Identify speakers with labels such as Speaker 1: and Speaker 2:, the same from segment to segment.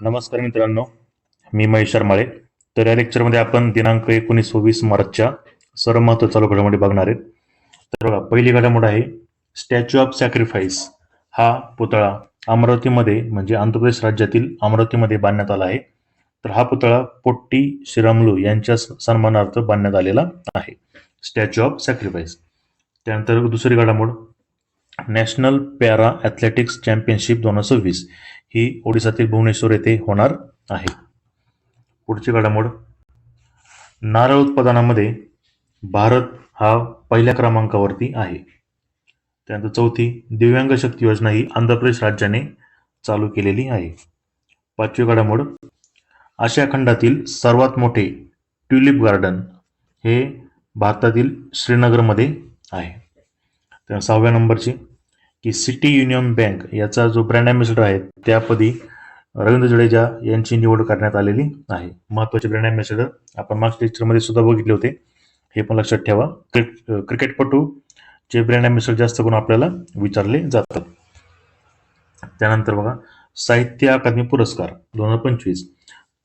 Speaker 1: नमस्कार मित्रांनो, मी महेश शर्माळे. तर या लेक्चरमध्ये आपण दिनांक 19-20 मार्चच्या सर्व महत्त्वाच्या चालू घडामोडी बघणार आहेत. तर बघा, पहिली घडामोड आहे स्टॅच्यू ऑफ सॅक्रिफाईस. हा पुतळा अमरावतीमध्ये म्हणजे आंध्र प्रदेश राज्यातील अमरावतीमध्ये बांधण्यात आला आहे. तर हा पुतळा पोट्टी श्रीरामुलू यांच्या सन्मानार्थ बांधण्यात आलेला आहे, स्टॅच्यू ऑफ सॅक्रिफाईस. त्यानंतर दुसरी घडामोड, नॅशनल पॅरा ॲथलेटिक्स चॅम्पियनशिप 2026 ही ओडिसातील भुवनेश्वर येथे होणार आहे. पुढची घडामोड, नारळ उत्पादनामध्ये भारत हा पहिल्या क्रमांकावरती आहे. त्यानंतर चौथी, दिव्यांग शक्ती योजना ही आंध्र प्रदेश राज्याने चालू केलेली आहे. पाचवी घडामोड, आशिया खंडातील सर्वात मोठे ट्युलिप गार्डन हे भारतातील श्रीनगरमध्ये आहे. तर 6व्या नंबरची, की सिटी युनियन बँक याचा जो ब्रँड ॲम्बॅसेडर आहे त्यापदी रवींद्र जडेजा यांची निवड करण्यात आलेली आहे. महत्त्वाचे ब्रँड ॲम्बॅसेडर आपण मागच्या लेक्चरमध्ये सुद्धा बघितले होते, हे पण लक्षात ठेवा. क्रिकेटपटूचे ब्रँड ॲम्बॅसेडर जास्त करून आपल्याला विचारले जातात. त्यानंतर बघा, साहित्य अकादमी पुरस्कार 2025.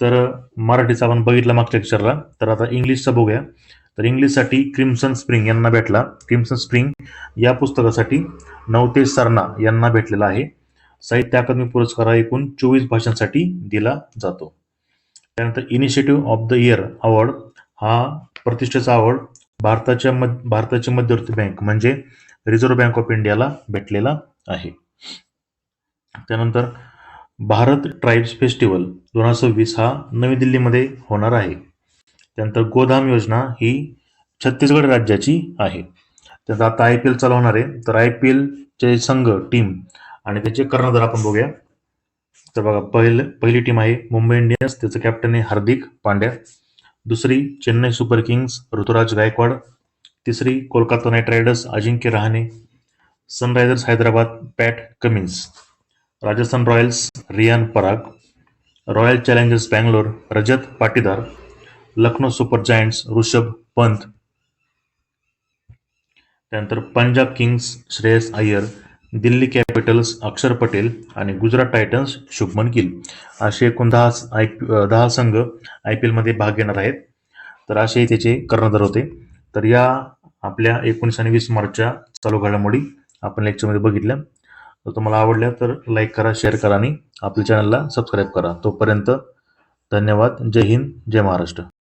Speaker 1: तर मराठीचा आपण बघितला मागच्या लेक्चरला, तर आता इंग्लिशचा बघूया. तर इंग्लिशसाठी क्रिम्सन स्प्रिंग यांना भेटला. क्रिम्सन स्प्रिंग या पुस्तकासाठी नवतेज सरना यांना भेटलेला आहे. साहित्य अकादमी पुरस्कार हा एकूण 24 भाषांसाठी दिला जातो. त्यानंतर initiative of the year award हा प्रतिष्ठेचा अवॉर्ड भारताची मध्यवर्ती बँक म्हणजे रिझर्व्ह बँक ऑफ इंडियाला भेटलेला आहे. त्यानंतर भारत ट्राईब्स फेस्टिवल 2026 हा नवी दिल्लीमध्ये होणार आहे. त्यानंतर गोधाम योजना ही छत्तीसगड राज्याची आहे. त्यानंतर आता IPL चालू होणार आहे, तर IPL चे संघ टीम आणि त्याचे कर्णधार आपण बघूया. तर बघा, पहिली टीम आहे मुंबई इंडियन्स, त्याचं कॅप्टन आहे हार्दिक पांड्या. दुसरी चेन्नई सुपर किंग्स ऋतुराज गायकवाड. तिसरी Kolkata Knight Riders Ajinkya Rahane. Sunrisers Hyderabad Pat Cummins. Rajasthan Royals Riyan Parag. Royal Challengers Bangalore Rajat Patidar. Lucknow Super Giants Rishabh Pant. त्यानंतर पंजाब किंग्स श्रेयस अय्यर. दिल्ली कॅपिटल्स अक्षर पटेल आणि गुजरात टायटन्स शुभमन गिल. असे एकूण 10 संघ IPL मध्ये भाग घेणार आहेत. तर असे त्याचे कर्णधार होते. तर या आपल्या 19 आणि 20 मार्चच्या चालू घडामोडी आपण लेक्चरमध्ये बघितल्या. तर तुम्हाला आवडल्या तर लाईक करा, शेअर करा आणि आपल्या चॅनलला सबस्क्राईब करा. तोपर्यंत धन्यवाद. जय हिंद, जय महाराष्ट्र.